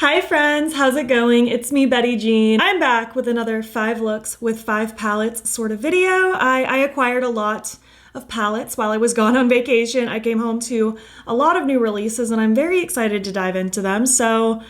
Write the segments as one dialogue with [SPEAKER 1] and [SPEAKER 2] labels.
[SPEAKER 1] Hi friends, how's it going? It's me, Betty Jean. I'm back with another 5 looks with 5 palettes sort of video. I acquired a lot of palettes while I was gone on vacation. I came home to a lot of new releases and I'm very excited to dive into them. So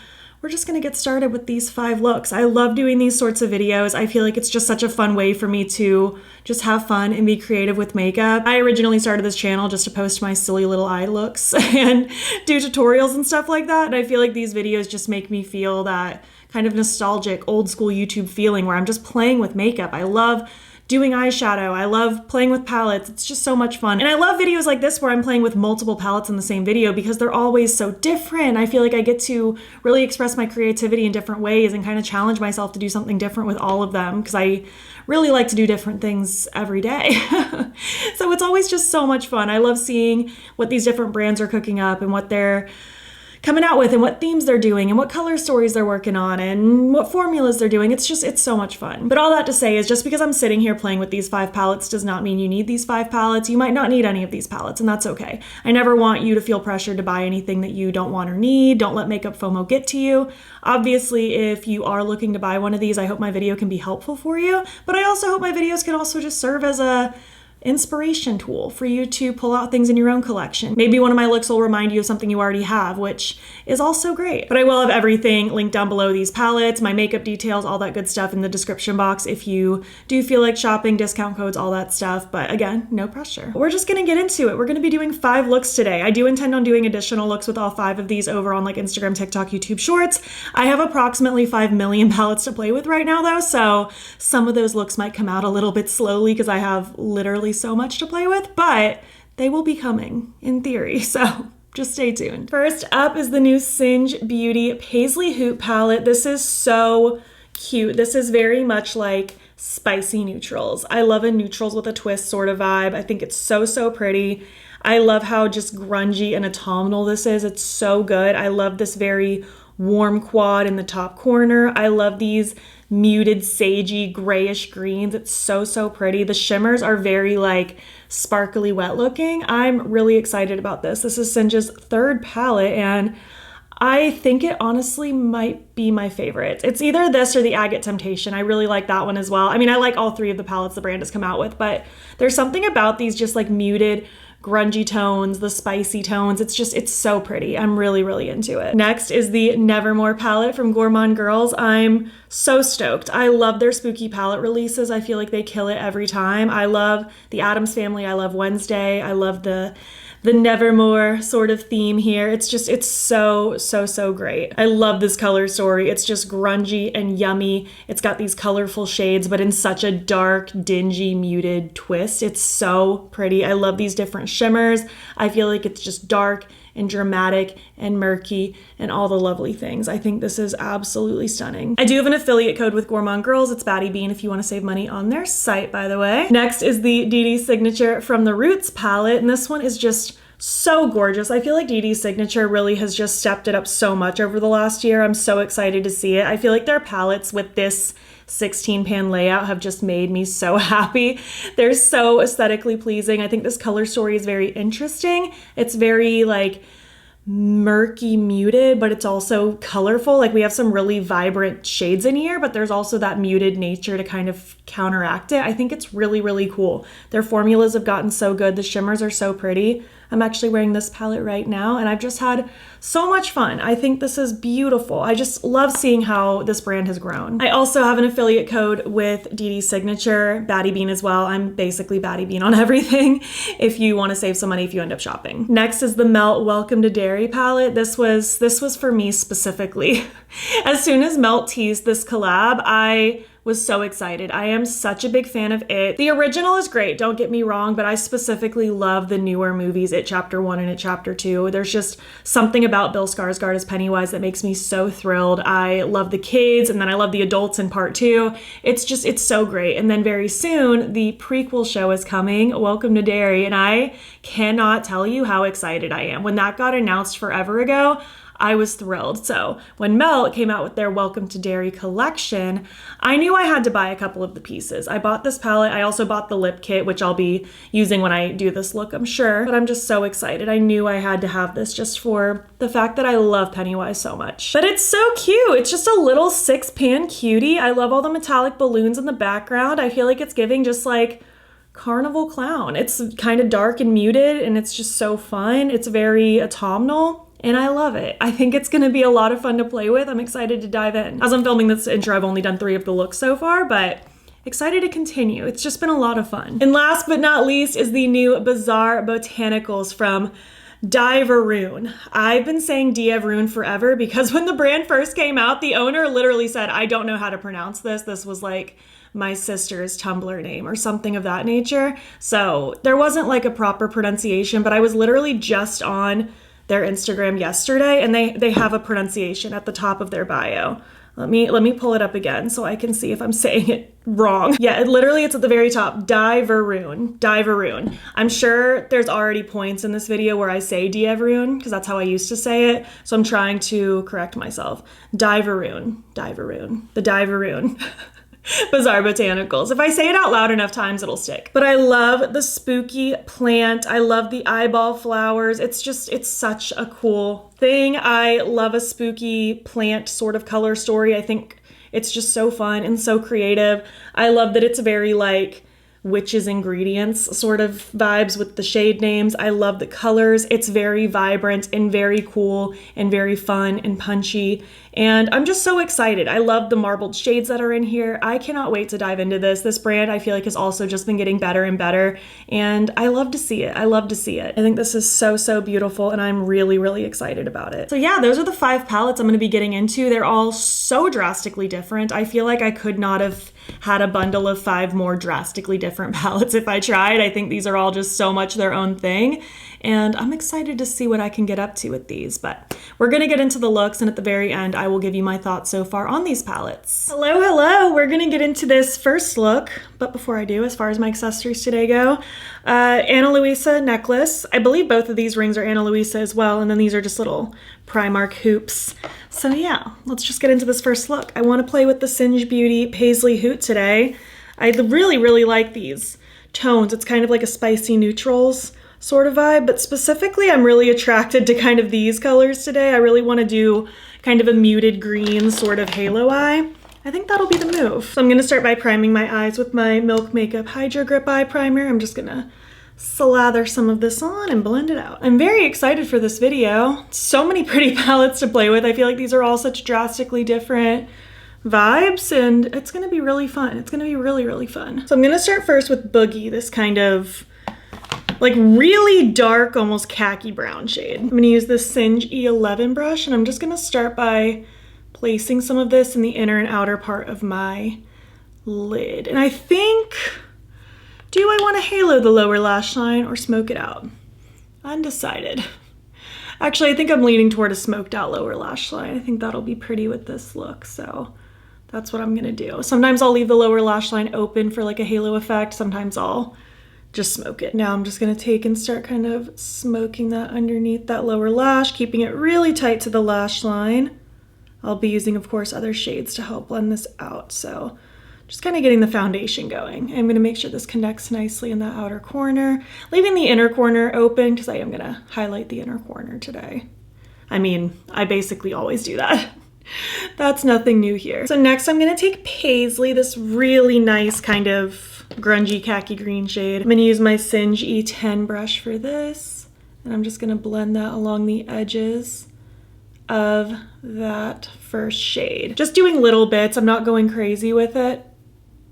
[SPEAKER 1] we're just gonna get started with these 5 looks. I love doing these sorts of videos. I feel like it's just such a fun way for me to just have fun and be creative with makeup. I originally started this channel just to post my silly little eye looks and do tutorials and stuff like that. And I feel like these videos just make me feel that kind of nostalgic, old school YouTube feeling where I'm just playing with makeup. I love doing eyeshadow. I love playing with palettes. It's just so much fun. And I love videos like this where I'm playing with multiple palettes in the same video because they're always so different. I feel like I get to really express my creativity in different ways and kind of challenge myself to do something different with all of them because I really like to do different things every day. So it's always just so much fun. I love seeing what these different brands are cooking up and what they're coming out with and what themes they're doing and what color stories they're working on and what formulas they're doing. It's so much fun. But all that to say is just because I'm sitting here playing with these 5 palettes does not mean you need these 5 palettes. You might not need any of these palettes and that's okay. I never want you to feel pressured to buy anything that you don't want or need. Don't let makeup FOMO get to you. Obviously, if you are looking to buy one of these, I hope my video can be helpful for you. But I also hope my videos can also just serve as a inspiration tool for you to pull out things in your own collection. Maybe one of my looks will remind you of something you already have, which is also great. But I will have everything linked down below, these palettes, my makeup details, all that good stuff in the description box if you do feel like shopping, discount codes, all that stuff. But again, no pressure. We're just gonna get into it. We're gonna be doing 5 looks today. I do intend on doing additional looks with all 5 of these over on like Instagram, TikTok, YouTube Shorts. I have approximately 5 million palettes to play with right now though, so some of those looks might come out a little bit slowly because I have literally so much to play with, but they will be coming in theory, so just stay tuned. First up is the new Singe Beauty Paisley Hoot palette. This is so cute. This is very much like spicy neutrals. I love a neutrals with a twist sort of vibe. I think it's so pretty. I love how just grungy and autumnal this is. It's so good. I love this very warm quad in the top corner. I love these muted sagey grayish greens. It's so pretty. The shimmers are very like sparkly wet looking. I'm really excited about this. This is Singe's 3rd palette and I think it honestly might be my favorite. It's either this or the Agate Temptation. I really like that one as well. I mean, I like all 3 of the palettes the brand has come out with, but there's something about these just like muted grungy tones, the spicy tones. It's so pretty. I'm really into it. Next is the Nevermore palette from Gourmand Girls. I'm so stoked. I love their spooky palette releases. I feel like they kill it every time. I love the Addams Family. I love Wednesday. I love the Nevermore sort of theme here. It's so great. I love this color story. It's just grungy and yummy. It's got these colorful shades, but in such a dark, dingy, muted twist. It's so pretty. I love these different shimmers. I feel like it's just dark and dramatic and murky and all the lovely things. I think this is absolutely stunning. I do have an affiliate code with Gourmand Girls. It's battybean if you want to save money on their site, by the way. Next is the Dee Signature from the Roots palette, and this one is just so gorgeous. I feel like Dee's Signature really has just stepped it up so much over the last year. I'm so excited to see it. I feel like their palettes with this 16 pan layout have just made me so happy. They're so aesthetically pleasing. I think this color story is very interesting. It's very like murky muted, but it's also colorful. Like we have some really vibrant shades in here, but there's also that muted nature to kind of counteract it. I think it's really cool. Their formulas have gotten so good. The shimmers are so pretty. I'm actually wearing this palette right now and I've just had so much fun. I think this is beautiful. I just love seeing how this brand has grown. I also have an affiliate code with Dee Signature, battybean as well. I'm basically battybean on everything if you want to save some money if you end up shopping. Next is the Melt Welcome to Derry palette. This was for me specifically. As soon as Melt teased this collab, I was so excited. I am such a big fan of It. The original is great, don't get me wrong, but I specifically love the newer movies, It Chapter 1 and It Chapter 2. There's just something about Bill Skarsgård as Pennywise that makes me so thrilled. I love the kids and then I love the adults in part 2. It's so great. And then very soon, the prequel show is coming, Welcome to Derry, and I cannot tell you how excited I am. When that got announced forever ago, I was thrilled. So when Melt came out with their Welcome to Derry collection, I knew I had to buy a couple of the pieces. I bought this palette. I also bought the lip kit, which I'll be using when I do this look, I'm sure. But I'm just so excited. I knew I had to have this just for the fact that I love Pennywise so much. But it's so cute. It's just a little 6-pan cutie. I love all the metallic balloons in the background. I feel like it's giving just like carnival clown. It's kind of dark and muted, and it's just so fun. It's very autumnal. And I love it. I think it's gonna be a lot of fun to play with. I'm excited to dive in. As I'm filming this intro, I've only done 3 of the looks so far, but excited to continue. It's just been a lot of fun. And last but not least is the new Bizarre Botanicals from Diveroon. I've been saying Diveroon forever because when the brand first came out, the owner literally said, I don't know how to pronounce this. This was like my sister's Tumblr name or something of that nature. So there wasn't like a proper pronunciation, but I was literally just on their Instagram yesterday, and they have a pronunciation at the top of their bio. Let me pull it up again so I can see if I'm saying it wrong. Yeah, it's at the very top. Diveroon. I'm sure there's already points in this video where I say Diveroon because that's how I used to say it. So I'm trying to correct myself. Diveroon. The Diveroon. Bizarre Botanicals. If I say it out loud enough times, it'll stick. But I love the spooky plant. I love the eyeball flowers. It's such a cool thing. I love a spooky plant sort of color story. I think it's just so fun and so creative. I love that it's very like witches ingredients sort of vibes with the shade names. I love the colors. It's very vibrant and very cool and very fun and punchy. And I'm just so excited. I love the marbled shades that are in here. I cannot wait to dive into this. This brand I feel like has also just been getting better and better. And I love to see it. I think this is so, so beautiful and I'm really, really excited about it. So yeah, those are the 5 palettes I'm going to be getting into. They're all so drastically different. I feel like I could not have had a bundle of 5 more drastically different palettes if I tried. I think these are all just so much their own thing. And I'm excited to see what I can get up to with these, but we're gonna get into the looks, and at the very end, I will give you my thoughts so far on these palettes. Hello, we're gonna get into this first look, but before I do, as far as my accessories today go, Ana Luisa necklace. I believe both of these rings are Ana Luisa as well, and then these are just little Primark hoops. So yeah, let's just get into this first look. I wanna play with the Singe Beauty Paisley hoot today. I really, really like these tones. It's kind of like a spicy neutrals sort of vibe, but specifically I'm really attracted to kind of these colors today. I really want to do kind of a muted green sort of halo eye. I think that'll be the move. So I'm going to start by priming my eyes with my Milk Makeup Hydro Grip Eye Primer. I'm just going to slather some of this on and blend it out. I'm very excited for this video. So many pretty palettes to play with. I feel like these are all such drastically different vibes, and it's going to be really fun. It's going to be really, really fun. So I'm going to start first with Boogie, this kind of like really dark, almost khaki brown shade. I'm gonna use this Singe E11 brush, and I'm just gonna start by placing some of this in the inner and outer part of my lid. And I think, do I wanna halo the lower lash line or smoke it out? Undecided. Actually, I think I'm leaning toward a smoked out lower lash line. I think that'll be pretty with this look, so that's what I'm gonna do. Sometimes I'll leave the lower lash line open for like a halo effect. Sometimes I'll just smoke it. Now I'm just gonna take and start kind of smoking that underneath that lower lash, keeping it really tight to the lash line. I'll be using, of course, other shades to help blend this out. So just kind of getting the foundation going. I'm gonna make sure this connects nicely in that outer corner, leaving the inner corner open because I am gonna highlight the inner corner today. I mean, I basically always do that. That's nothing new here. So next I'm gonna take Paisley, this really nice kind of grungy khaki green shade. I'm gonna use my Singe E10 brush for this, and I'm just gonna blend that along the edges of that first shade. Just doing little bits, I'm not going crazy with it.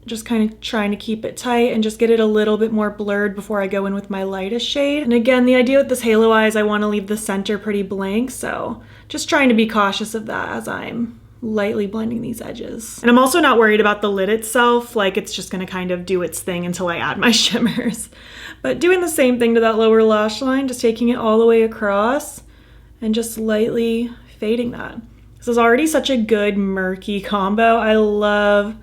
[SPEAKER 1] Just kind of trying to keep it tight and just get it a little bit more blurred before I go in with my lightest shade. And again, the idea with this halo eye is I wanna leave the center pretty blank, so just trying to be cautious of that as I'm lightly blending these edges. And I'm also not worried about the lid itself, like it's just gonna kind of do its thing until I add my shimmers. But doing the same thing to that lower lash line, just taking it all the way across and just lightly fading that. This is already such a good murky combo. I love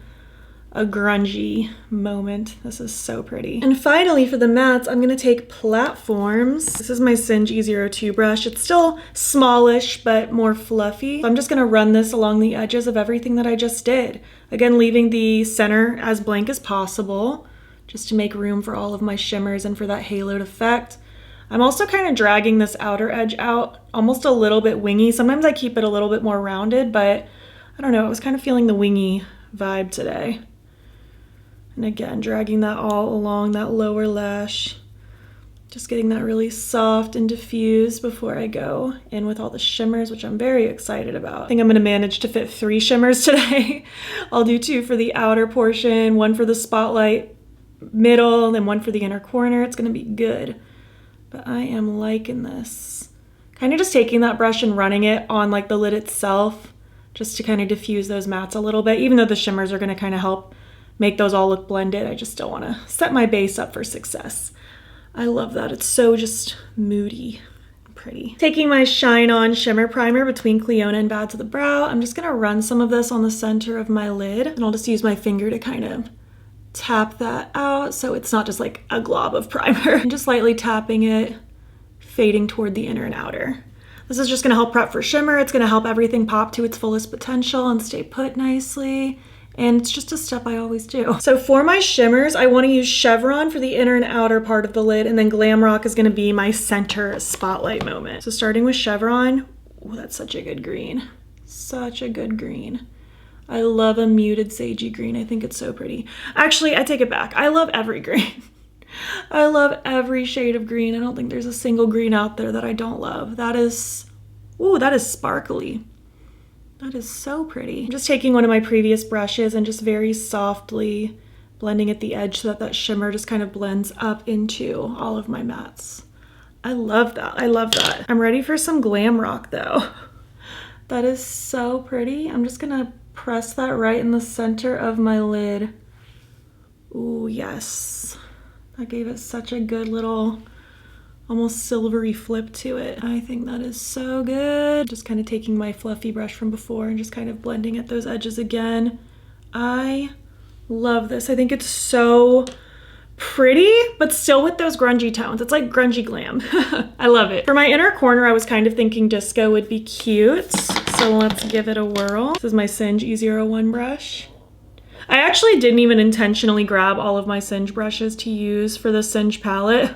[SPEAKER 1] a grungy moment. This is so pretty. And finally for the mattes, I'm gonna take Platforms. This is my Singe E02 brush. It's still smallish, but more fluffy. So I'm just gonna run this along the edges of everything that I just did. Again, leaving the center as blank as possible, just to make room for all of my shimmers and for that haloed effect. I'm also kind of dragging this outer edge out almost a little bit wingy. Sometimes I keep it a little bit more rounded, but I don't know, I was kind of feeling the wingy vibe today. And again, dragging that all along that lower lash. Just getting that really soft and diffused before I go in with all the shimmers, which I'm very excited about. I think I'm gonna manage to fit 3 shimmers today. I'll do 2 for the outer portion, 1 for the spotlight middle, and then 1 for the inner corner. It's gonna be good. But I am liking this. Kind of just taking that brush and running it on like the lid itself, just to kind of diffuse those mattes a little bit, even though the shimmers are gonna kind of help make those all look blended. I just still wanna set my base up for success. I love that. It's so just moody and pretty. Taking my Shine On Shimmer Primer between Cliona and Bad to the Brow, I'm just gonna run some of this on the center of my lid, and I'll just use my finger to kind of tap that out so it's not just like a glob of primer. I'm just lightly tapping it, fading toward the inner and outer. This is just gonna help prep for shimmer. It's gonna help everything pop to its fullest potential and stay put nicely. And it's just a step I always do. So for my shimmers, I wanna use Chevron for the inner and outer part of the lid, and then Glam Rock is gonna be my center spotlight moment. So starting with Chevron, oh, that's such a good green. Such a good green. I love a muted sagey green. I think it's so pretty. Actually, I take it back. I love every green. I love every shade of green. I don't think there's a single green out there that I don't love. That is, ooh, that is sparkly. That is so pretty. I'm just taking one of my previous brushes and just very softly blending at the edge so that that shimmer just kind of blends up into all of my mattes. I love that. I love that. I'm ready for some Glam Rock though. That is so pretty. I'm just gonna press that right in the center of my lid. Ooh, yes. That gave it such a good little, almost silvery flip to it. I think that is so good. Just kind of taking my fluffy brush from before and just kind of blending at those edges again. I love this. I think it's so pretty, but still with those grungy tones. It's like grungy glam. I love it. For my inner corner, I was kind of thinking disco would be cute. So let's give it a whirl. This is my Singe E01 brush. I actually didn't even intentionally grab all of my Singe brushes to use for the Singe palette.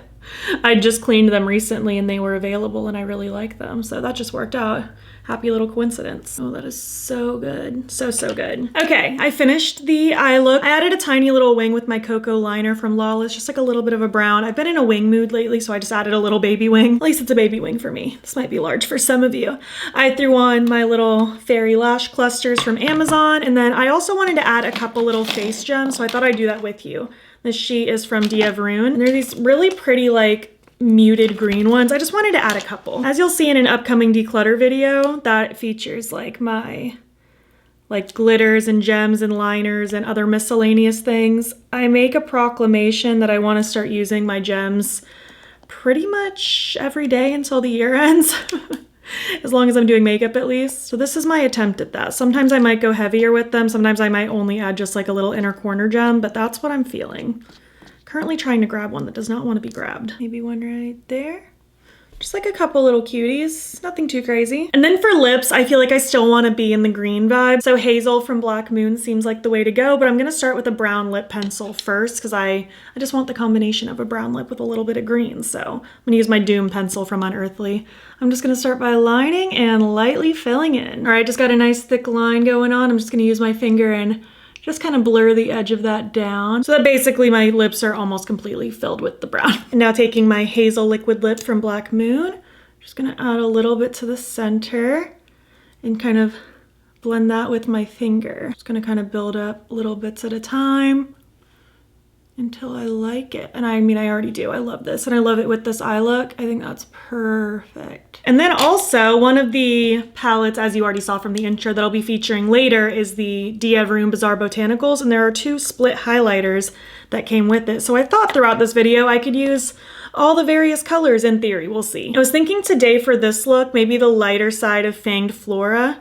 [SPEAKER 1] I just cleaned them recently and they were available and I really like them. So that just worked out. Happy little coincidence. Oh, that is so good. So, so good. Okay, I finished the eye look. I added a tiny little wing with my Cocoa liner from Lawless, just like a little bit of a brown. I've been in a wing mood lately, so I just added a little baby wing. At least it's a baby wing for me. This might be large for some of you. I threw on my little fairy lash clusters from Amazon, and then I also wanted to add a couple little face gems, so I thought I'd do that with you. This sheet is from D'Avroon, and they're these really pretty, like, muted green ones. I just wanted to add a couple. As you'll see in an upcoming declutter video that features like my glitters and gems and liners and other miscellaneous things, I make a proclamation that I want to start using my gems pretty much every day until the year ends. As long as I'm doing makeup at least. So this is my attempt at that. Sometimes I might go heavier with them. Sometimes I might only add just like a little inner corner gem, but that's what I'm feeling. Currently trying to grab one that does not want to be grabbed. Maybe one right there. Just like a couple little cuties, nothing too crazy. And then for lips, I feel like I still want to be in the green vibe. So Hazel from Black Moon seems like the way to go, but I'm gonna start with a brown lip pencil first because I just want the combination of a brown lip with a little bit of green. So I'm gonna use my Doom pencil from Unearthly. I'm just gonna start by lining and lightly filling in. All right, just got a nice thick line going on. I'm just gonna use my finger and just kind of blur the edge of that down so that basically my lips are almost completely filled with the brown. And now taking my Hazel liquid lip from Black Moon, just gonna add a little bit to the center and kind of blend that with my finger. Just gonna kind of build up little bits at a time until I like it. And I mean, I already do. I love this and I love it with this eye look. I think that's perfect. And then also one of the palettes, as you already saw from the intro, that I'll be featuring later is the D'Avroon Bizarre Botanicals. And there are 2 split highlighters that came with it. So I thought throughout this video I could use all the various colors in theory. We'll see. I was thinking today for this look, maybe the lighter side of Fanged Flora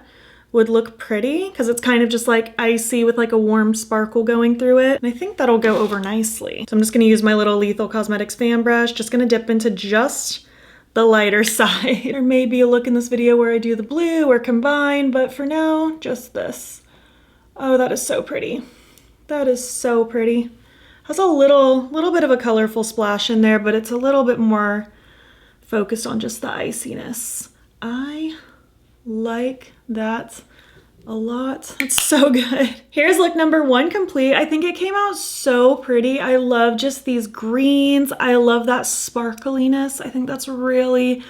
[SPEAKER 1] would look pretty because it's kind of just like icy with like a warm sparkle going through it. And I think that'll go over nicely. So I'm just gonna use my little Lethal Cosmetics fan brush, just gonna dip into just the lighter side. There may be a look in this video where I do the blue or combine, but for now, just this. Oh, that is so pretty. That is so pretty. Has a little bit of a colorful splash in there, but it's a little bit more focused on just the iciness. I like that a lot. That's so good. Here's look number 1 complete. I think it came out so pretty. I love just these greens. I love that sparkliness. I think that's really,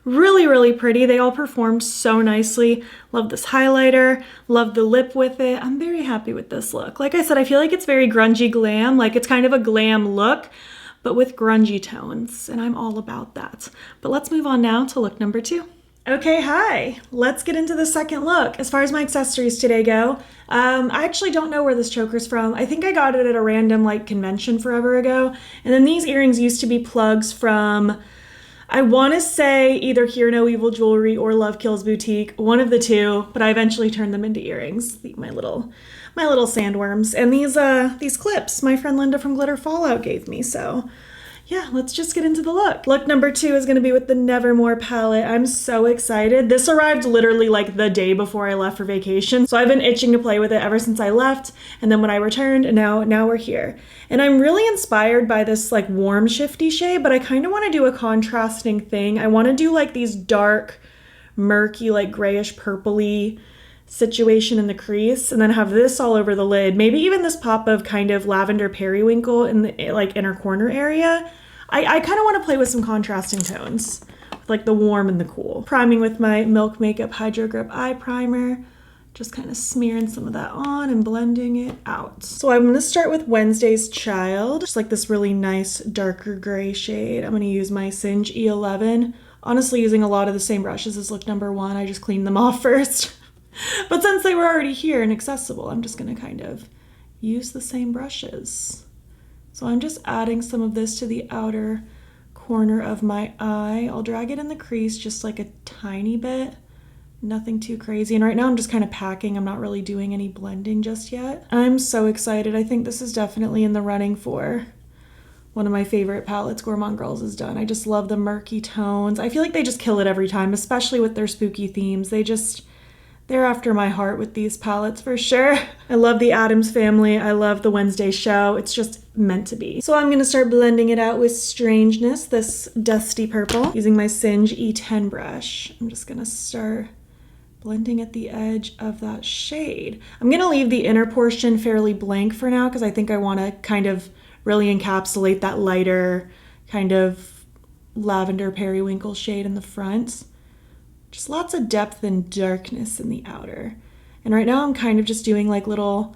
[SPEAKER 1] really pretty. They all performed so nicely. Love this highlighter. Love the lip with it. I'm very happy with this look. Like I said, I feel like it's very grungy glam. Like it's kind of a glam look, but with grungy tones, and I'm all about that. But let's move on now to look number 2. Okay, hi. Let's get into the second look. As far as my accessories today go, I actually don't know where this choker's from. I think I got it at a random like convention forever ago. And then these earrings used to be plugs from, I want to say either Hear No Evil Jewelry or Love Kills Boutique, one of the two, but I eventually turned them into earrings. My little sandworms. And these clips my friend Linda from Glitter Fallout gave me, so yeah, let's just get into the look. Look number 2 is gonna be with the Nevermore palette. I'm so excited. This arrived literally like the day before I left for vacation. So I've been itching to play with it ever since I left. And then when I returned, and now we're here. And I'm really inspired by this like warm shifty shade, but I kind of wanna do a contrasting thing. I wanna do like these dark, murky, like grayish purpley situation in the crease, and then have this all over the lid. Maybe even this pop of kind of lavender periwinkle in the like inner corner area. I kind of want to play with some contrasting tones, like the warm and the cool. Priming with my Milk Makeup Hydro Grip Eye Primer. Just kind of smearing some of that on and blending it out. So I'm going to start with Wednesday's Child. Just like this really nice darker gray shade. I'm going to use my Singe E11. Honestly, using a lot of the same brushes as look number 1. I just cleaned them off first. But since they were already here and accessible, I'm just going to kind of use the same brushes. So I'm just adding some of this to the outer corner of my eye. I'll drag it in the crease just like a tiny bit, nothing too crazy. And right now I'm just kind of packing. I'm not really doing any blending just yet. I'm so excited. I think this is definitely in the running for one of my favorite palettes Gourmand Girls has done. I just love the murky tones. I feel like they just kill it every time, especially with their spooky themes. They're after my heart with these palettes for sure. I love the Addams Family. I love the Wednesday Show. It's just meant to be. So I'm gonna start blending it out with Strangeness, this dusty purple, using my Singe E10 brush. I'm just gonna start blending at the edge of that shade. I'm gonna leave the inner portion fairly blank for now because I think I wanna kind of really encapsulate that lighter kind of lavender periwinkle shade in the front. Just lots of depth and darkness in the outer. And right now I'm kind of just doing like little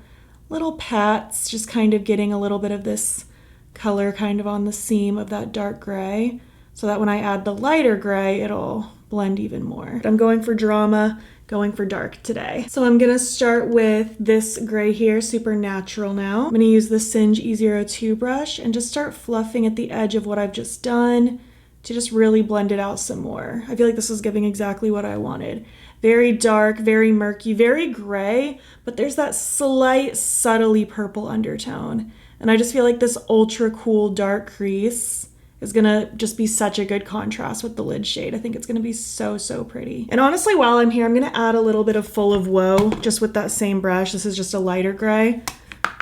[SPEAKER 1] pats, just kind of getting a little bit of this color kind of on the seam of that dark gray, so that when I add the lighter gray, it'll blend even more. I'm going for drama, going for dark today. So I'm gonna start with this gray here, Supernatural now. I'm gonna use the Singe E02 brush and just start fluffing at the edge of what I've just done, to just really blend it out some more. I feel like this is giving exactly what I wanted. Very dark, very murky, very gray, but there's that slight, subtly purple undertone. And I just feel like this ultra cool dark crease is gonna just be such a good contrast with the lid shade. I think it's gonna be so, so pretty. And honestly, while I'm here, I'm gonna add a little bit of Full of Woe, just with that same brush. This is just a lighter gray.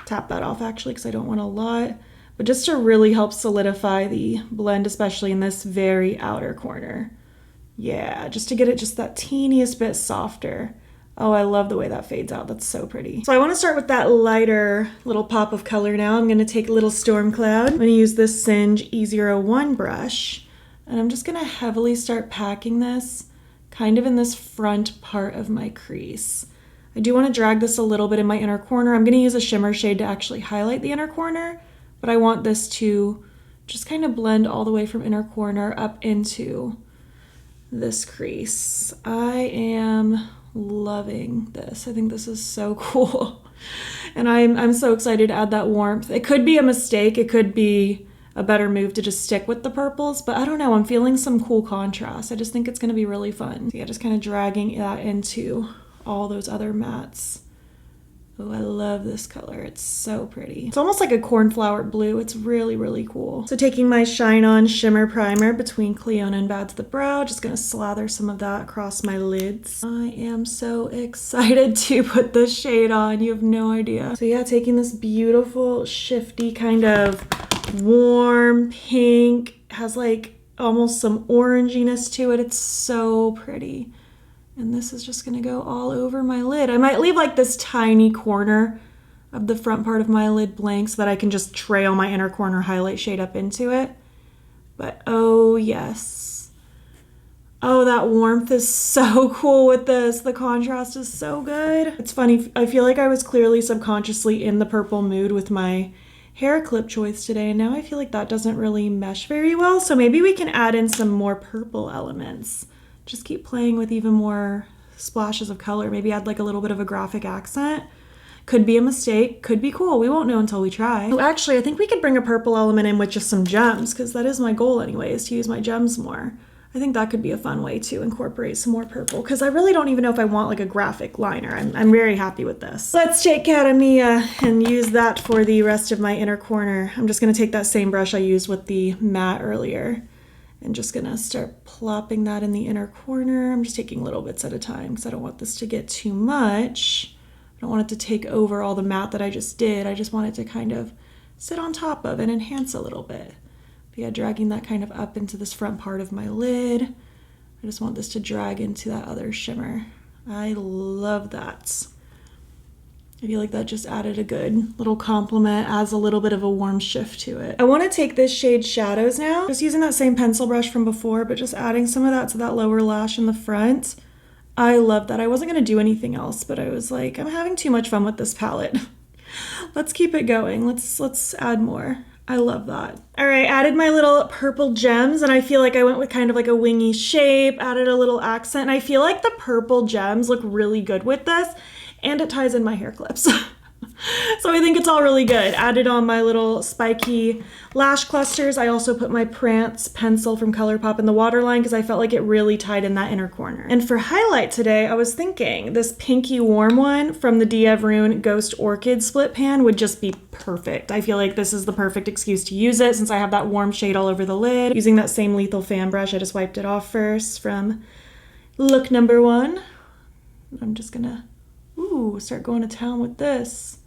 [SPEAKER 1] Tap that off actually, because I don't want a lot. But just to really help solidify the blend, especially in this very outer corner. Yeah, just to get it just that teeniest bit softer. Oh, I love the way that fades out. That's so pretty. So I want to start with that lighter little pop of color now. I'm going to take a little Storm Cloud. I'm going to use this Singe E01 brush. And I'm just going to heavily start packing this kind of in this front part of my crease. I do want to drag this a little bit in my inner corner. I'm going to use a shimmer shade to actually highlight the inner corner. But I want this to just kind of blend all the way from inner corner up into this crease. I am loving this. I think this is so cool. And I'm so excited to add that warmth. It could be a mistake. It could be a better move to just stick with the purples, but I don't know. I'm feeling some cool contrast. I just think it's going to be really fun. So yeah, just kind of dragging that into all those other mattes. Oh, I love this color. It's so pretty. It's almost like a cornflower blue. It's really, really cool. So taking my Shine On Shimmer Primer between Cleona and Bad to the Brow, just gonna slather some of that across my lids. I am so excited to put this shade on. You have no idea. So yeah, taking this beautiful, shifty kind of warm pink, has like almost some oranginess to it. It's so pretty. And this is just gonna go all over my lid. I might leave like this tiny corner of the front part of my lid blank so that I can just trail my inner corner highlight shade up into it. But oh yes. Oh, that warmth is so cool with this. The contrast is so good. It's funny, I feel like I was clearly subconsciously in the purple mood with my hair clip choice today, and now I feel like that doesn't really mesh very well. So maybe we can add in some more purple elements. Just keep playing with even more splashes of color. Maybe add like a little bit of a graphic accent. Could be a mistake, could be cool. We won't know until we try. Oh, actually, I think we could bring a purple element in with just some gems, because that is my goal anyway, is to use my gems more. I think that could be a fun way to incorporate some more purple, because I really don't even know if I want like a graphic liner. I'm very happy with this. Let's take Academia and use that for the rest of my inner corner. I'm just gonna take that same brush I used with the matte earlier and just gonna start plopping that in the inner corner. I'm just taking little bits at a time because I don't want this to get too much. I don't want it to take over all the matte that I just did. I just want it to kind of sit on top of and enhance a little bit. But yeah, dragging that kind of up into this front part of my lid. I just want this to drag into that other shimmer. I love that. I feel like that just added a good little compliment, adds a little bit of a warm shift to it. I want to take this shade Shadows now, just using that same pencil brush from before, but just adding some of that to that lower lash in the front. I love that. I wasn't going to do anything else, but I was like, I'm having too much fun with this palette. Let's keep it going. Let's add more. I love that. All right, added my little purple gems, and I feel like I went with kind of like a wingy shape, added a little accent, and I feel like the purple gems look really good with this. And it ties in my hair clips. So I think it's all really good. Added on my little spiky lash clusters. I also put my Prance pencil from Colourpop in the waterline because I felt like it really tied in that inner corner. And for highlight today, I was thinking this pinky warm one from the D'Avrune Ghost Orchid split pan would just be perfect. I feel like this is the perfect excuse to use it since I have that warm shade all over the lid. Using that same Lethal fan brush, I just wiped it off first from look number 1. I'm just gonna start going to town with this.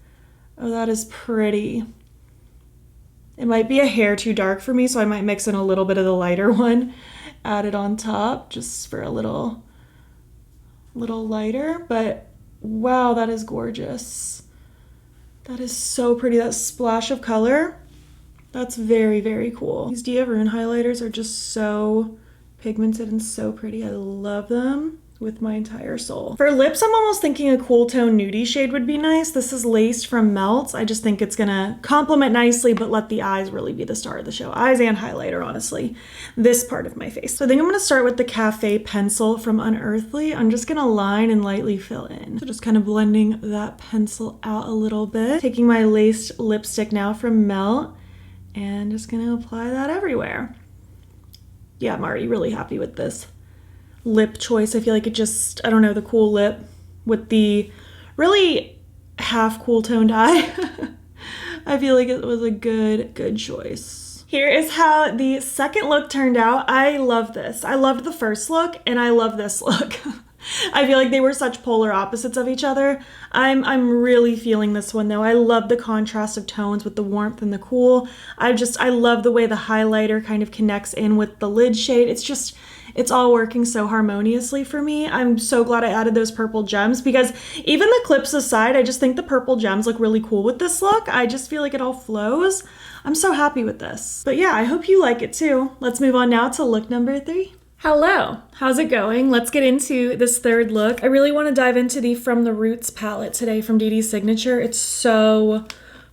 [SPEAKER 1] Oh, that is pretty. It might be a hair too dark for me, so I might mix in a little bit of the lighter one, add it on top just for a little lighter, but wow, that is gorgeous. That is so pretty. That splash of color, that's very, very cool. These D'Avrune highlighters are just so pigmented and so pretty. I love them with my entire soul. For lips, I'm almost thinking a cool tone nudie shade would be nice. This is Laced from Melt. I just think it's gonna complement nicely, but let the eyes really be the star of the show. Eyes and highlighter, honestly. This part of my face. So I think I'm gonna start with the Cafe pencil from Unearthly. I'm just gonna line and lightly fill in. So just kind of blending that pencil out a little bit. Taking my Laced lipstick now from Melt and just gonna apply that everywhere. Yeah, I'm already really happy with this lip choice. I feel like it just, I don't know, the cool lip with the really half cool toned eye. I feel like it was a good choice. Here is how the second look turned out. I love this. I loved the first look and I love this look. I feel like they were such polar opposites of each other. I'm really feeling this one though. I love the contrast of tones with the warmth and the cool. I love the way the highlighter kind of connects in with the lid shade. It's all working so harmoniously for me. I'm so glad I added those purple gems because even the clips aside, I just think the purple gems look really cool with this look. I just feel like it all flows. I'm so happy with this. But yeah, I hope you like it too. Let's move on now to look number 3. Hello, how's it going? Let's get into this third look. I really want to dive into the From the Roots palette today from Dee Dee's Signature. It's so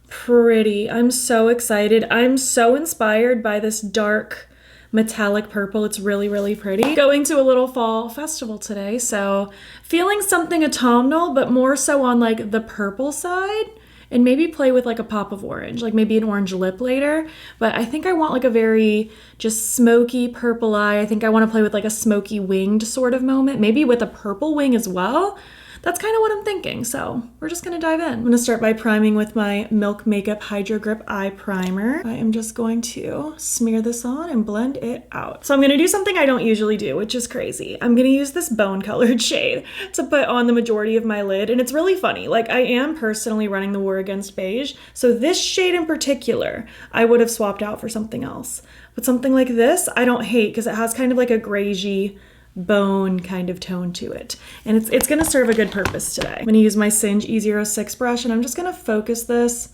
[SPEAKER 1] pretty. I'm so excited. I'm so inspired by this dark metallic purple. It's really, really pretty. Going to a little fall festival today, so feeling something autumnal, but more so on like the purple side, and maybe play with like a pop of orange, like maybe an orange lip later. But I think I want like a very just smoky purple eye. I think I want to play with like a smoky winged sort of moment, maybe with a purple wing as well. that's kind of what I'm thinking. So we're just gonna dive in. I'm gonna start by priming with my Milk Makeup Hydro Grip Eye Primer. I am just going to smear this on and blend it out. So I'm gonna do something I don't usually do, which is crazy. I'm gonna use this bone colored shade to put on the majority of my lid. And it's really funny. Like, I am personally running the war against beige. So this shade in particular, I would have swapped out for something else. But something like this, I don't hate because it has kind of like a grayish bone kind of tone to it. And it's gonna serve a good purpose today. I'm gonna use my Singe E06 brush and I'm just gonna focus this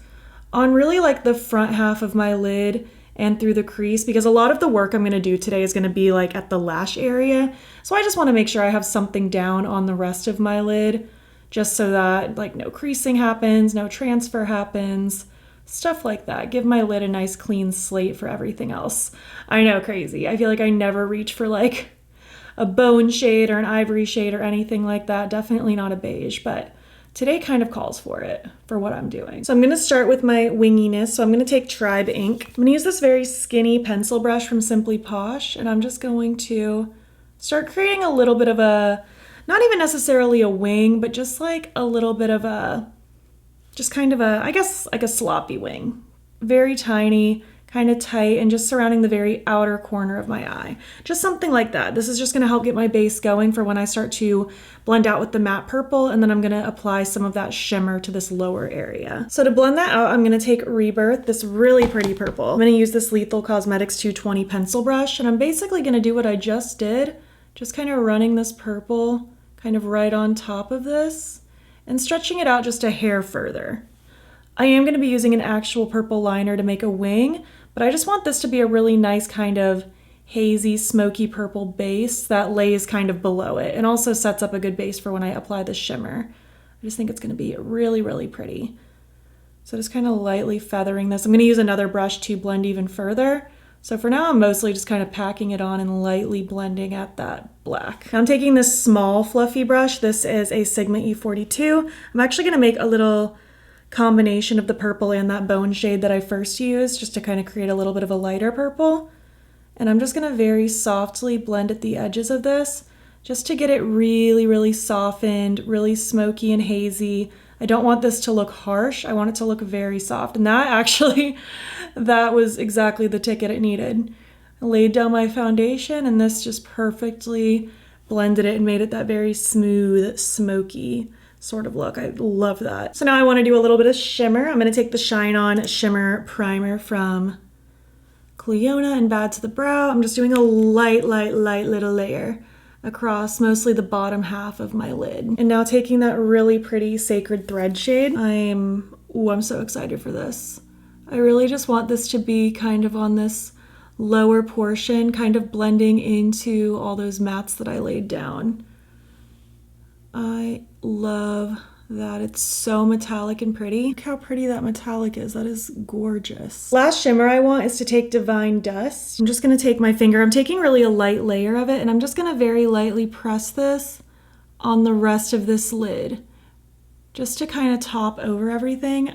[SPEAKER 1] on really like the front half of my lid and through the crease, because a lot of the work I'm gonna do today is gonna be like at the lash area. So I just wanna make sure I have something down on the rest of my lid, just so that like no creasing happens, no transfer happens, stuff like that. Give my lid a nice clean slate for everything else. I know, crazy. I feel like I never reach for like a bone shade or an ivory shade or anything like that. Definitely not a beige, but today kind of calls for it for what I'm doing. So I'm gonna start with my winginess. So I'm gonna take Tribe ink. I'm gonna use this very skinny pencil brush from Simply Posh, and I'm just going to start creating a little bit of a, not even necessarily a wing, but just like a little bit of a, just kind of a, I guess like a sloppy wing. Very tiny, kind of tight, and just surrounding the very outer corner of my eye. Just something like that. This is just gonna help get my base going for when I start to blend out with the matte purple, and then I'm gonna apply some of that shimmer to this lower area. So to blend that out, I'm gonna take Rebirth, this really pretty purple. I'm gonna use this Lethal Cosmetics 220 pencil brush, and I'm basically gonna do what I just did, just kind of running this purple kind of right on top of this and stretching it out just a hair further. I am going to be using an actual purple liner to make a wing, but I just want this to be a really nice kind of hazy, smoky purple base that lays kind of below it and also sets up a good base for when I apply the shimmer. I just think it's going to be really, really pretty. So just kind of lightly feathering this. I'm going to use another brush to blend even further. So for now, I'm mostly just kind of packing it on and lightly blending at that black. Now I'm taking this small fluffy brush. This is a Sigma E42. I'm actually going to make a little combination of the purple and that bone shade that I first used, just to kind of create a little bit of a lighter purple. And I'm just going to very softly blend at the edges of this, just to get it really, really softened, really smoky and hazy. I don't want this to look harsh. I want it to look very soft. And that actually, that was exactly the ticket it needed. I laid down my foundation and this just perfectly blended it and made it that very smooth, smoky sort of look. I love that. So now I want to do a little bit of shimmer. I'm going to take the Shine On Shimmer Primer from Cleona and Bad to the Brow. I'm just doing a light little layer across mostly the bottom half of my lid. And now taking that really pretty Sacred Thread shade, I'm so excited for this. I really just want this to be kind of on this lower portion, kind of blending into all those mattes that I laid down. I love that. It's so metallic and pretty. Look how pretty that metallic is. That is gorgeous. Last shimmer I want is to take Divine Dust. I'm just going to take my finger. I'm taking really a light layer of it, and I'm just going to very lightly press this on the rest of this lid, just to kind of top over everything.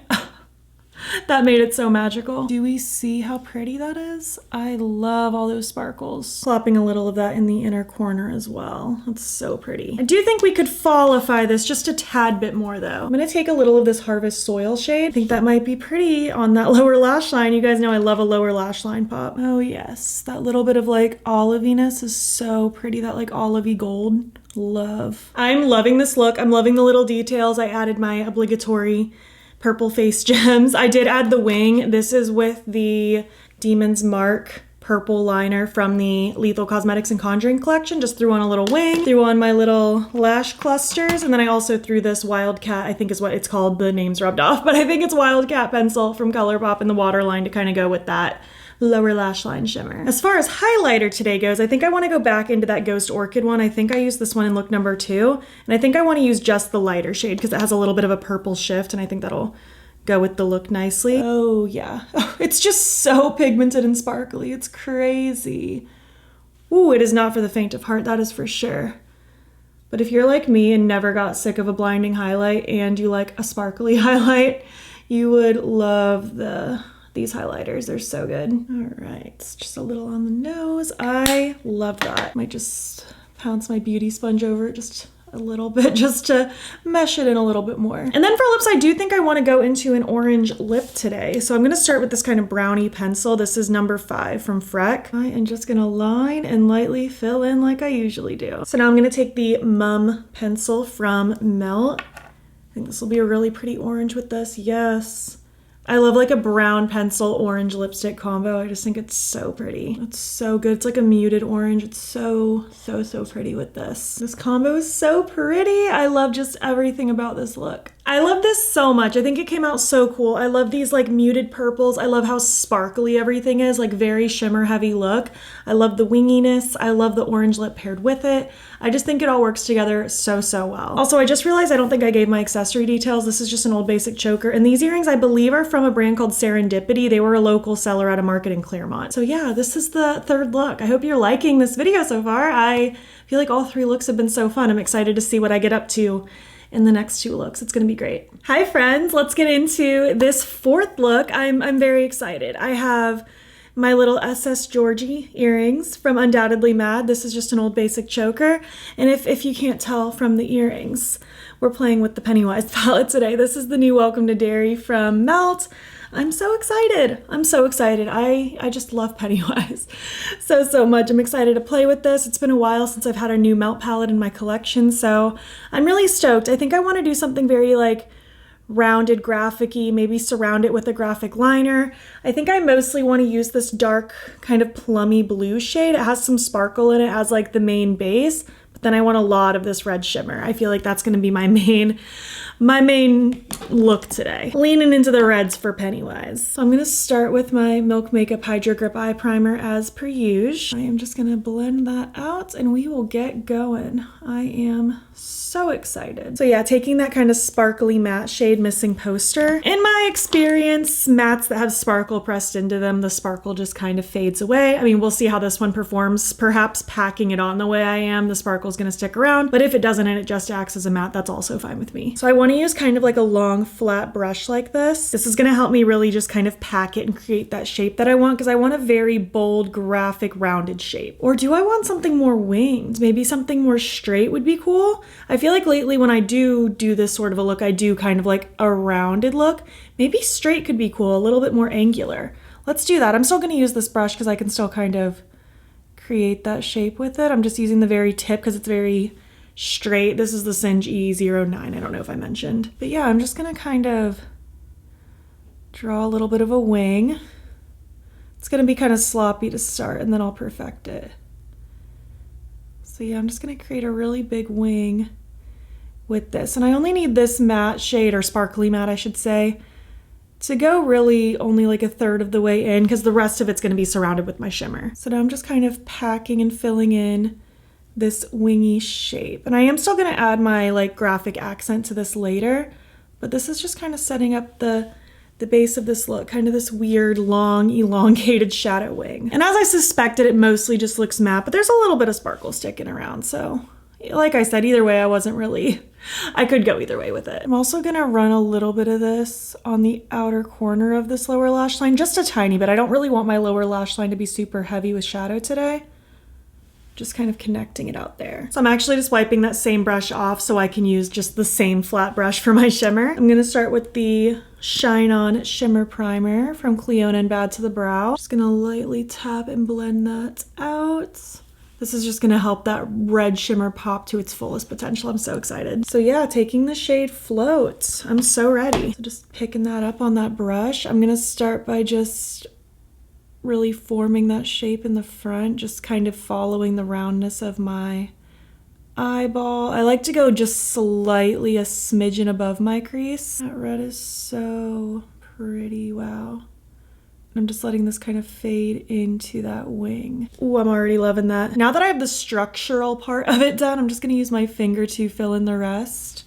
[SPEAKER 1] That made it so magical. Do we see how pretty that is? I love all those sparkles. Slopping a little of that in the inner corner as well. That's so pretty. I do think we could fallify this just a tad bit more though. I'm gonna take a little of this Harvest Soil shade. I think that might be pretty on that lower lash line. You guys know I love a lower lash line pop. Oh yes, that little bit of like oliviness is so pretty. That like olivey gold. Love. I'm loving this look. I'm loving the little details. I added my obligatory purple face gems. I did add the wing. This is with the Demon's Mark purple liner from the Lethal Cosmetics and Conjuring collection. Just threw on a little wing, threw on my little lash clusters, and then I also threw this Wildcat, I think is what it's called, the name's rubbed off, but I think it's Wildcat pencil from Colourpop in the waterline to kind of go with that lower lash line shimmer. As far as highlighter today goes, I think I want to go back into that Ghost Orchid one. I think I used this one in look number 2, and I think I want to use just the lighter shade because it has a little bit of a purple shift, and I think that'll go with the look nicely. Oh yeah, it's just so pigmented and sparkly. It's crazy. Ooh, it is not for the faint of heart, that is for sure. But if you're like me and never got sick of a blinding highlight and you like a sparkly highlight, you would love these highlighters. They're so good. All right, it's just a little on the nose. I love that. Might just pounce my beauty sponge over it just a little bit just to mesh it in a little bit more. And then for lips, I do think I want to go into an orange lip today. So I'm going to start with this kind of brownie pencil. This is number 5 from Freck. I am just going to line and lightly fill in like I usually do. So now I'm going to take the Mum pencil from Melt. I think this will be a really pretty orange with this. Yes. I love like a brown pencil orange lipstick combo. I just think it's so pretty. It's so good. It's like a muted orange. It's so pretty with this. This combo is so pretty. I love just everything about this look. I love this so much. I think it came out so cool. I love these like muted purples. I love how sparkly everything is, like very shimmer heavy look. I love the winginess. I love the orange lip paired with it. I just think it all works together so well. Also, I just realized I don't think I gave my accessory details. This is just an old basic choker. And these earrings, I believe, are from a brand called Serendipity. They were a local seller at a market in Claremont. So yeah, this is the 3rd look. I hope you're liking this video so far. I feel like all 3 looks have been so fun. I'm excited to see what I get up to in the next 2 looks. It's gonna be great. Hi friends, let's get into this 4th look. I'm very excited. I have my little SS Georgie earrings from Undoubtedly Mad. This is just an old basic choker. And if you can't tell from the earrings, we're playing with the Pennywise palette today. This is the new Welcome to Derry from Melt. I'm so excited. I'm so excited. I just love Pennywise so much. I'm excited to play with this. It's been a while since I've had a new Melt palette in my collection, so I'm really stoked. I think I want to do something very like rounded graphic-y, maybe surround it with a graphic liner. I think I mostly want to use this dark kind of plummy blue shade. It has some sparkle in it as like the main base, but then I want a lot of this red shimmer. I feel like that's going to be my main look today. Leaning into the reds for Pennywise. So I'm going to start with my Milk Makeup Hydro Grip Eye Primer as per usual. I am just going to blend that out and we will get going. I am so excited. So yeah, taking that kind of sparkly matte shade, Missing Poster. In my experience, mattes that have sparkle pressed into them, the sparkle just kind of fades away. I mean, we'll see how this one performs. Perhaps packing it on the way I am, the sparkle's gonna stick around, but if it doesn't and it just acts as a matte, that's also fine with me. So I want to use kind of like a long flat brush like this. This is gonna help me really just kind of pack it and create that shape that I want, because I want a very bold, graphic, rounded shape. Or do I want something more winged? Maybe something more straight would be cool. I feel like lately when I do this sort of a look, I do kind of like a rounded look. Maybe straight could be cool, a little bit more angular. Let's do that. I'm still gonna use this brush because I can still kind of create that shape with it. I'm just using the very tip because it's very straight. This is the Singe E09. I don't know if I mentioned. But yeah, I'm just gonna kind of draw a little bit of a wing. It's gonna be kind of sloppy to start and then I'll perfect it. So yeah, I'm just gonna create a really big wing with this. And I only need this matte shade, or sparkly matte I should say, to go really only like a third of the way in, because the rest of it's gonna be surrounded with my shimmer. So now I'm just kind of packing and filling in this wingy shape. And I am still gonna add my like graphic accent to this later, but this is just kind of setting up the base of this look, kind of this weird, long, elongated shadow wing. And as I suspected, it mostly just looks matte, but there's a little bit of sparkle sticking around. So like I said, either way, I could go either way with it. I'm also gonna run a little bit of this on the outer corner of this lower lash line, just a tiny bit. I don't really want my lower lash line to be super heavy with shadow today. Just kind of connecting it out there. So I'm actually just wiping that same brush off so I can use just the same flat brush for my shimmer. I'm gonna start with the Shine On Shimmer Primer from Cleona and Bad to the Brow. Just gonna lightly tap and blend that out. This is just gonna help that red shimmer pop to its fullest potential. I'm so excited. So yeah, taking the shade Float. I'm so ready. So just picking that up on that brush. I'm gonna start by just really forming that shape in the front, just kind of following the roundness of my eyeball. I like to go just slightly a smidgen above my crease. That red is so pretty, wow. I'm just letting this kind of fade into that wing. Ooh, I'm already loving that. Now that I have the structural part of it done, I'm just gonna use my finger to fill in the rest.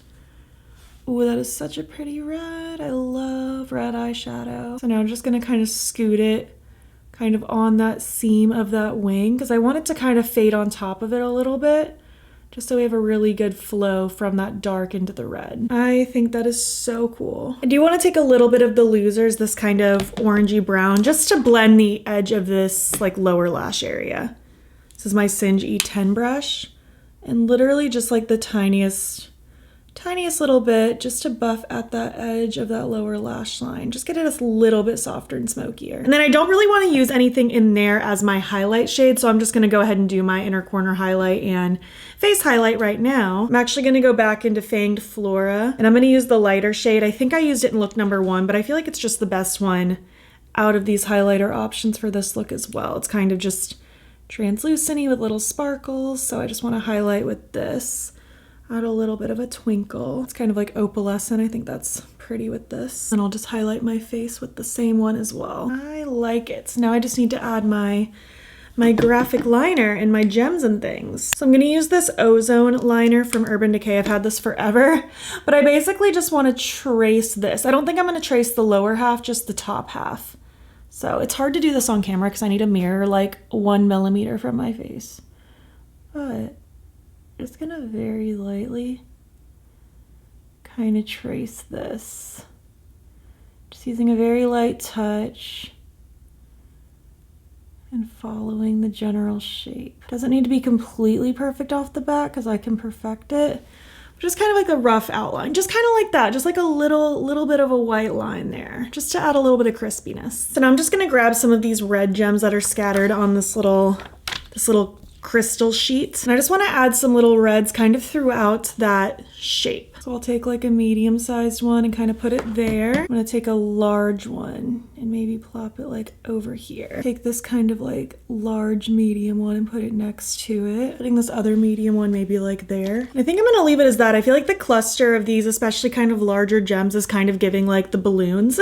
[SPEAKER 1] Ooh, that is such a pretty red. I love red eyeshadow. So now I'm just gonna kind of scoot it kind of on that seam of that wing, because I want it to kind of fade on top of it a little bit, just so we have a really good flow from that dark into the red. I think that is so cool. I do want to take a little bit of the Losers, this kind of orangey brown, just to blend the edge of this like lower lash area. This is my Singe E10 brush, And literally just like the tiniest little bit just to buff at that edge of that lower lash line. Just get it a little bit softer and smokier. And then I don't really want to use anything in there as my highlight shade, so I'm just going to go ahead and do my inner corner highlight and face highlight right now. I'm actually going to go back into Fanged Flora, and I'm going to use the lighter shade. I think I used it in look number 1, but I feel like it's just the best one out of these highlighter options for this look as well. It's kind of just translucent-y with little sparkles, so I just want to highlight with this. Add a little bit of a twinkle. It's kind of like opalescent. I think that's pretty with this. And I'll just highlight my face with the same one as well. I like it. So now I just need to add my graphic liner and my gems and things. So I'm gonna use this Ozone liner from Urban Decay. I've had this forever, but I basically just wanna trace this. I don't think I'm gonna trace the lower half, just the top half. So it's hard to do this on camera because I need a mirror like 1 millimeter from my face. But just gonna very lightly kind of trace this. Just using a very light touch and following the general shape. Doesn't need to be completely perfect off the bat because I can perfect it. Just kind of like a rough outline, just kind of like that, just like a little bit of a white line there, just to add a little bit of crispiness. So now I'm just gonna grab some of these red gems that are scattered on this little crystal sheet. And I just want to add some little reds kind of throughout that shape. So I'll take like a medium-sized one and kind of put it there. I'm going to take a large one and maybe plop it like over here. Take this kind of like large medium one and put it next to it. Putting this other medium one maybe like there. And I think I'm going to leave it as that. I feel like the cluster of these, especially kind of larger gems, is kind of giving like the balloons.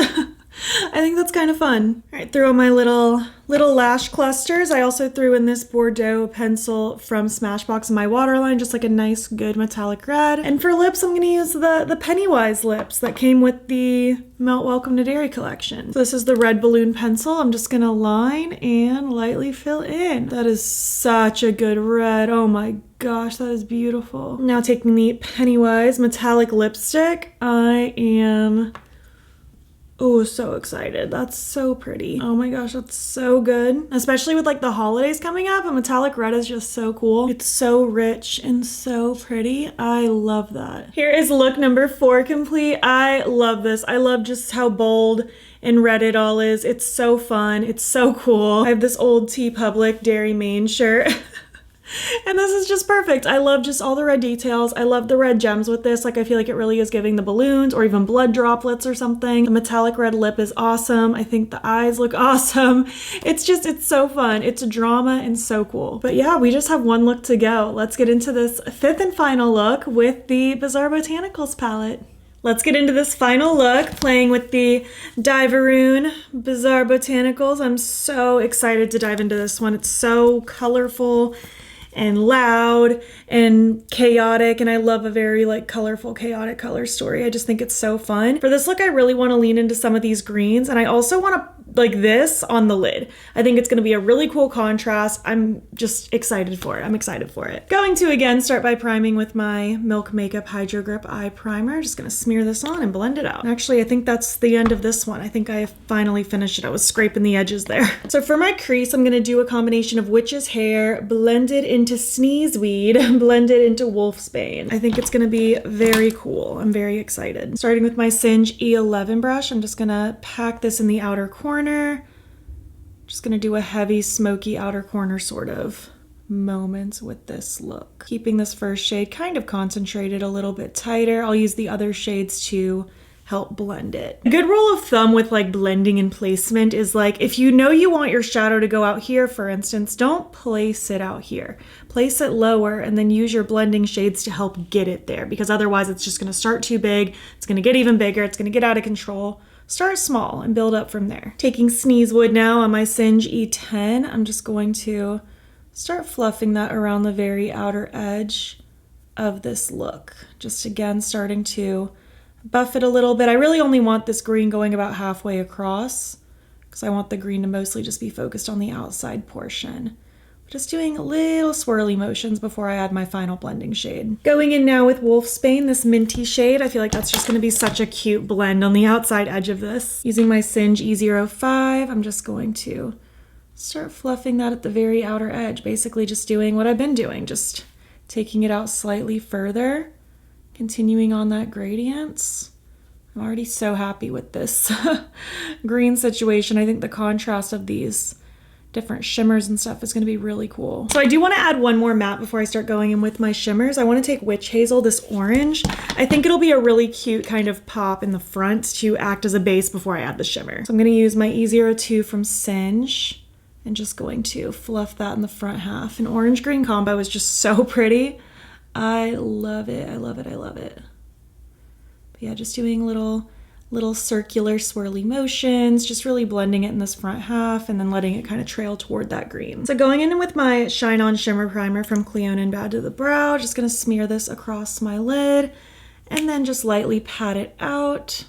[SPEAKER 1] I think that's kind of fun. All right, throw in my little lash clusters. I also threw in this Bordeaux pencil from Smashbox in my waterline, just like a nice, good metallic red. And for lips, I'm gonna use the Pennywise lips that came with the Melt Welcome to Derry collection. So this is the red balloon pencil. I'm just gonna line and lightly fill in. That is such a good red. Oh my gosh, that is beautiful. Now taking the Pennywise metallic lipstick, I am so excited. That's so pretty. Oh my gosh, that's so good. Especially with like the holidays coming up, a metallic red is just so cool. It's so rich and so pretty. I love that. Here is look number 4 complete. I love this. I love just how bold and red it all is. It's so fun. It's so cool. I have this old TeePublic Derry Maine shirt. And this is just perfect. I love just all the red details. I love the red gems with this. Like I feel like it really is giving the balloons or even blood droplets or something. The metallic red lip is awesome. I think the eyes look awesome. It's so fun. It's drama and so cool. But yeah, we just have one look to go. Let's get into this 5th and final look with the Bizarre Botanicals palette. Let's get into this final look, playing with the Diveroon Bizarre Botanicals. I'm so excited to dive into this one. It's so colorful and loud and chaotic, and I love a very like colorful, chaotic color story. I just think it's so fun. For this look, I really want to lean into some of these greens, and I also want to like this on the lid. I think it's going to be a really cool contrast. I'm just excited for it. I'm excited for it. Going to again start by priming with my Milk Makeup Hydro Grip Eye Primer. Just going to smear this on and blend it out. Actually, I think that's the end of this one. I think I finally finished it. I was scraping the edges there. So for my crease, I'm going to do a combination of Witch's Hair blended into Sneezeweed, blended into Wolfsbane. I think it's going to be very cool. I'm very excited. Starting with my Singe E11 brush, I'm just going to pack this in the outer corner. Just gonna do a heavy smoky outer corner sort of moments with this look. Keeping this first shade kind of concentrated a little bit tighter. I'll use the other shades to help blend it. A good rule of thumb with like blending and placement is like, if you know you want your shadow to go out here, for instance, don't place it out here. Place it lower and then use your blending shades to help get it there, because otherwise it's just gonna start too big. It's gonna get even bigger. It's gonna get out of control. Start small and build up from there. Taking Sneezewood now on my Singe E10, I'm just going to start fluffing that around the very outer edge of this look. Just again, starting to buff it a little bit. I really only want this green going about halfway across because I want the green to mostly just be focused on the outside portion. Just doing little swirly motions before I add my final blending shade. Going in now with Wolfsbane, this minty shade. I feel like that's just gonna be such a cute blend on the outside edge of this. Using my Singe E05, I'm just going to start fluffing that at the very outer edge, basically just doing what I've been doing, just taking it out slightly further, continuing on that gradient. I'm already so happy with this green situation. I think the contrast of these different shimmers and stuff is going to be really cool. So I do want to add one more matte before I start going in with my shimmers. I want to take Witch Hazel, this orange. I think it'll be a really cute kind of pop in the front to act as a base before I add the shimmer. So I'm going to use my E02 from Singe and just going to fluff that in the front half. An orange-green combo is just so pretty. I love it. I love it. I love it. But yeah, just doing little circular swirly motions, just really blending it in this front half and then letting it kind of trail toward that green. So going in with my Shine On Shimmer Primer from Cleone and Bad to the Brow, just gonna smear this across my lid and then just lightly pat it out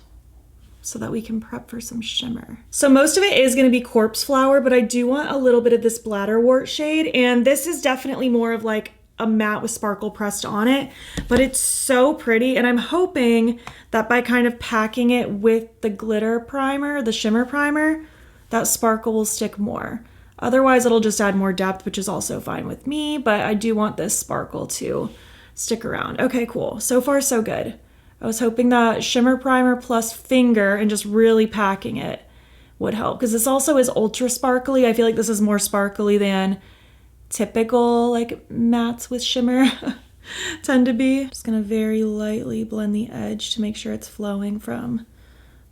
[SPEAKER 1] so that we can prep for some shimmer. So most of it is gonna be Corpse Flower, but I do want a little bit of this Bladderwort shade, and this is definitely more of like a matte with sparkle pressed on it, but it's so pretty, and I'm hoping that by kind of packing it with the glitter primer, the shimmer primer, that sparkle will stick more. Otherwise it'll just add more depth, which is also fine with me, but I do want this sparkle to stick around. Okay, cool. So far so good. I was hoping that shimmer primer plus finger and just really packing it would help, because this also is ultra sparkly. I feel like this is more sparkly than typical like mattes with shimmer tend to be. Just gonna very lightly blend the edge to make sure it's flowing from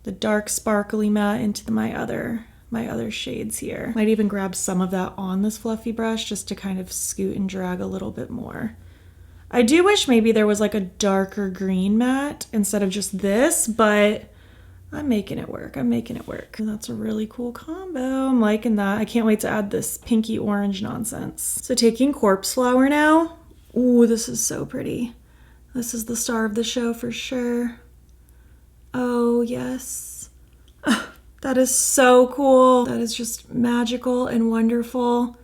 [SPEAKER 1] the dark sparkly matte into my other shades here. Might even grab some of that on this fluffy brush just to kind of scoot and drag a little bit more. I do wish maybe there was like a darker green matte instead of just this, but I'm making it work. I'm making it work. And that's a really cool combo. I'm liking that. I can't wait to add this pinky orange nonsense. So taking Corpse Flower now. Ooh, this is so pretty. This is the star of the show for sure. Oh, yes. That is so cool. That is just magical and wonderful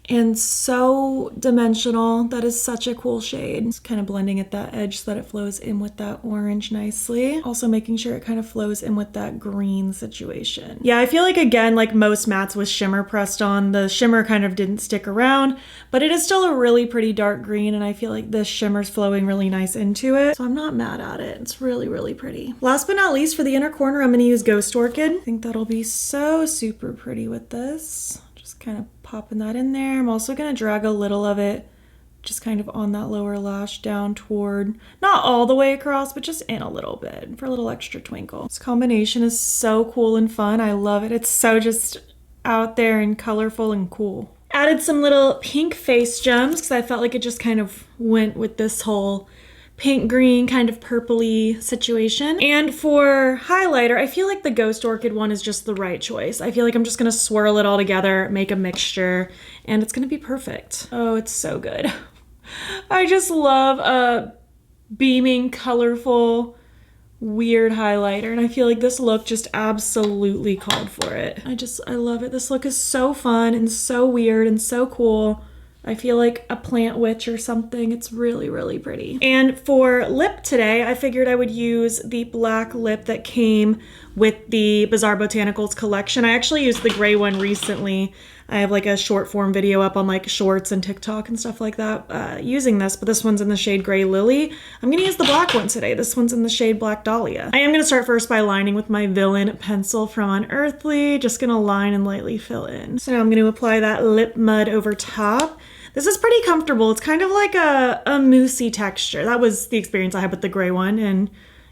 [SPEAKER 1] and so dimensional. That is such a cool shade. Just kind of blending at that edge so that it flows in with that orange nicely. Also making sure it kind of flows in with that green situation. Yeah, I feel like, again, like most mattes with shimmer pressed on, the shimmer kind of didn't stick around, but it is still a really pretty dark green, and I feel like this shimmer's flowing really nice into it. So I'm not mad at it. It's really, really pretty. Last but not least, for the inner corner, I'm gonna use Ghost Orchid. I think that'll be so super pretty with this. Just kind of popping that in there. I'm also going to drag a little of it just kind of on that lower lash down toward, not all the way across, but just in a little bit for a little extra twinkle. This combination is so cool and fun. I love it. It's so just out there and colorful and cool. Added some little pink face gems because I felt like it just kind of went with this whole pink green kind of purpley situation. And for highlighter, I feel like the Ghost Orchid one is just the right choice. I feel like I'm just gonna swirl it all together, make a mixture, and it's gonna be perfect. Oh, it's so good. I just love a beaming, colorful, weird highlighter, and I feel like this look just absolutely called for it. I love it. This look is so fun and so weird and so cool. I feel like a plant witch or something. It's really, really pretty. And for lip today, I figured I would use the black lip that came with the Bizarre Botanicals collection. I actually used the gray one recently. I have like a short form video up on like Shorts and TikTok and stuff like that using this, but this one's in the shade Gray Lily. I'm gonna use the black one today. This one's in the shade Black Dahlia. I am gonna start first by lining with my Villain pencil from Unearthly. Just gonna line and lightly fill in. So now I'm gonna apply that lip mud over top. This is pretty comfortable. It's kind of like a moussey texture. That was the experience I had with the gray one, and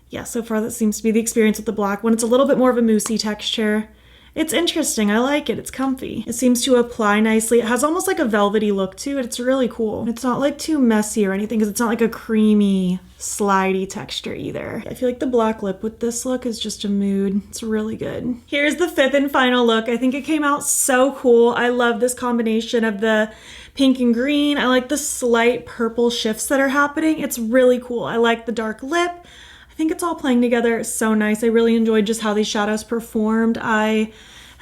[SPEAKER 1] yeah, so far that seems to be the experience with the black one. It's a little bit more of a moussey texture. It's interesting. I like it. It's comfy. It seems to apply nicely. It has almost like a velvety look to it. It's really cool. It's not like too messy or anything because it's not like a creamy, slidey texture either. I feel like the black lip with this look is just a mood. It's really good. Here's the fifth and final look. I think it came out so cool. I love this combination of the pink and green. I like the slight purple shifts that are happening. It's really cool. I like the dark lip. I think it's all playing together so nice. I really enjoyed just how these shadows performed. I've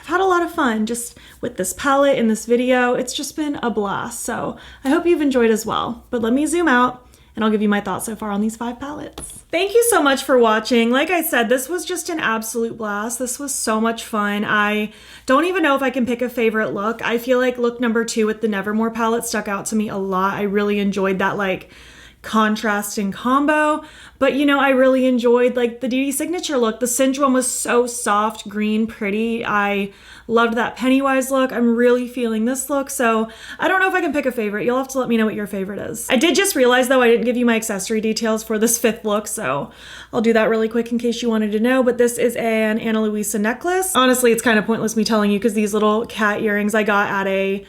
[SPEAKER 1] had a lot of fun just with this palette in this video. It's just been a blast. So I hope you've enjoyed as well. But let me zoom out and I'll give you my thoughts so far on these 5 palettes. Thank you so much for watching. Like I said, this was just an absolute blast. This was so much fun. I don't even know if I can pick a favorite look. I feel like look number 2 with the Nevermore palette stuck out to me a lot. I really enjoyed that like contrasting combo, but you know, I really enjoyed like the DD signature look. The Singe one was so soft, green, pretty. I loved that Pennywise look. I'm really feeling this look, so I don't know if I can pick a favorite. You'll have to let me know what your favorite is. I did just realize though I didn't give you my accessory details for this 5th look, so I'll do that really quick in case you wanted to know, but this is an Ana Luisa necklace. Honestly, it's kind of pointless me telling you because these little cat earrings I got at a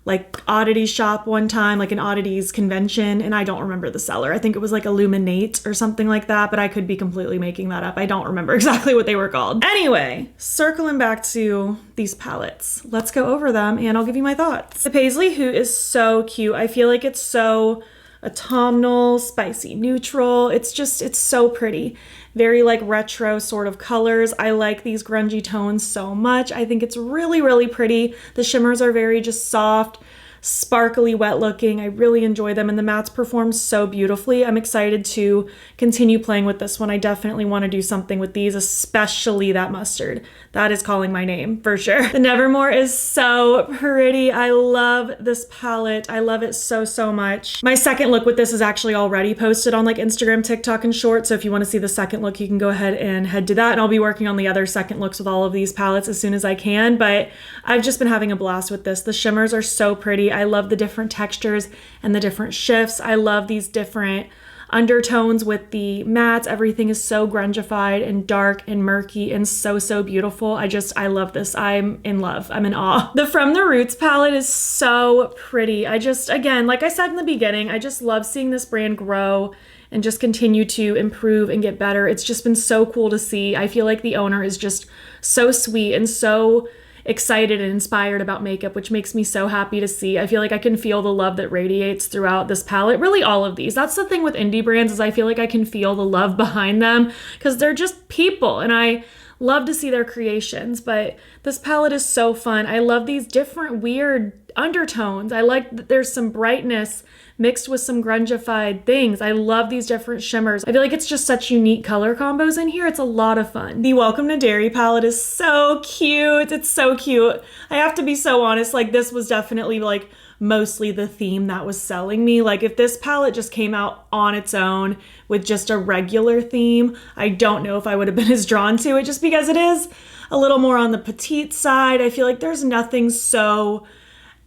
[SPEAKER 1] like oddity shop one time, like an oddities convention, and I don't remember the seller. I think it was like Illuminate or something like that, but I could be completely making that up. I don't remember exactly what they were called. Anyway, circling back to these palettes, let's go over them and I'll give you my thoughts. The Paisley Hoot is so cute. I feel like it's so autumnal, spicy neutral. It's so pretty. Very like retro sort of colors. I like these grungy tones so much. I think it's really, really pretty. The shimmers are very just soft, sparkly, wet looking. I really enjoy them and the mattes perform so beautifully. I'm excited to continue playing with this one. I definitely want to do something with these, especially that mustard. That is calling my name for sure. The Nevermore is so pretty. I love this palette. I love it so, so much. My second look with this is actually already posted on like Instagram, TikTok, and Shorts. So if you want to see the second look, you can go ahead and head to that. And I'll be working on the other second looks with all of these palettes as soon as I can. But I've just been having a blast with this. The shimmers are so pretty. I love the different textures and the different shifts. I love these different undertones with the mattes. Everything is so grungified and dark and murky and so, so beautiful. I love this. I'm in love. I'm in awe. The From the Roots palette is so pretty. Again, like I said in the beginning, I just love seeing this brand grow and just continue to improve and get better. It's just been so cool to see. I feel like the owner is just so sweet and so excited and inspired about makeup, which makes me so happy to see. I feel like I can feel the love that radiates throughout this palette. Really all of these. That's the thing with indie brands, is I feel like I can feel the love behind them because they're just people and I love to see their creations. But this palette is so fun. I love these different weird undertones. I like that there's some brightness mixed with some grungified things. I love these different shimmers. I feel like it's just such unique color combos in here. It's a lot of fun. The Welcome to Derry palette is so cute. It's so cute. I have to be so honest, like this was definitely like mostly the theme that was selling me. Like if this palette just came out on its own with just a regular theme, I don't know if I would have been as drawn to it, just because it is a little more on the petite side. I feel like there's nothing so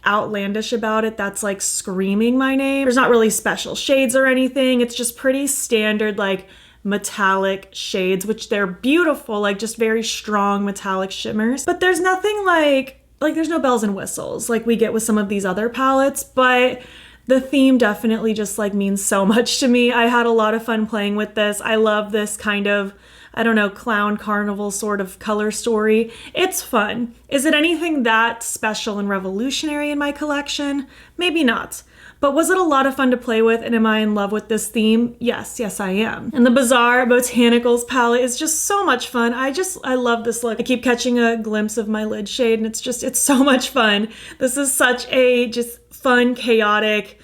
[SPEAKER 1] outlandish about it that's like screaming my name. There's not really special shades or anything. It's just pretty standard like metallic shades, which they're beautiful, like just very strong metallic shimmers. But there's nothing like there's no bells and whistles like we get with some of these other palettes, but the theme definitely just like means so much to me. I had a lot of fun playing with this. I love this kind of, I don't know, clown carnival sort of color story. It's fun. Is it anything that special and revolutionary in my collection? Maybe not. But was it a lot of fun to play with, and am I in love with this theme? Yes, I am. And the Bizarre Botanicals palette is just so much fun. I love this look. I keep catching a glimpse of my lid shade, and it's so much fun. This is such a just fun, chaotic,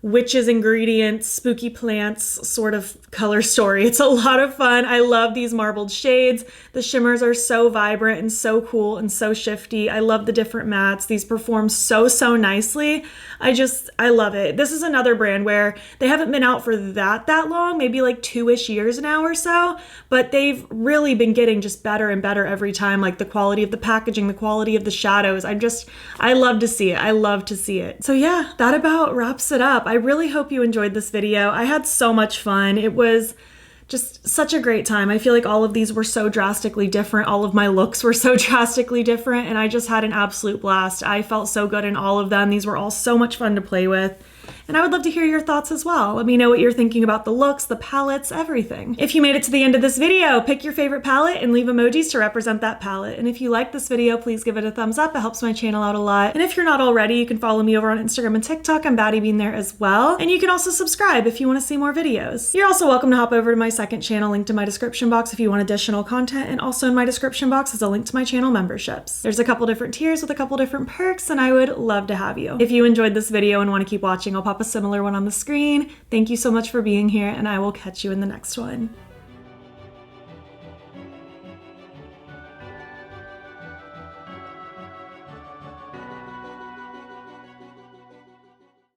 [SPEAKER 1] witches, ingredients, spooky plants sort of color story. It's a lot of fun. I love these marbled shades. The shimmers are so vibrant and so cool and so shifty. I love the different mattes. These perform so, so nicely. I love it. This is another brand where they haven't been out for that long, maybe like 2-ish years now or so, but they've really been getting just better and better every time. Like the quality of the packaging, the quality of the shadows. I love to see it. I love to see it. So yeah, that about wraps it up. I really hope you enjoyed this video. I had so much fun. It was just such a great time. I feel like all of these were so drastically different. All of my looks were so drastically different, and I just had an absolute blast. I felt so good in all of them. These were all so much fun to play with. And I would love to hear your thoughts as well. Let me know what you're thinking about the looks, the palettes, everything. If you made it to the end of this video, pick your favorite palette and leave emojis to represent that palette. And if you like this video, please give it a thumbs up. It helps my channel out a lot. And if you're not already, you can follow me over on Instagram and TikTok. I'm battybean there as well. And you can also subscribe if you want to see more videos. You're also welcome to hop over to my second channel, linked in my description box if you want additional content. And also in my description box is a link to my channel memberships. There's a couple different tiers with a couple different perks, and I would love to have you. If you enjoyed this video and want to keep watching, I'll pop pop a similar one on the screen. Thank you so much for being here, and I will catch you in the next one.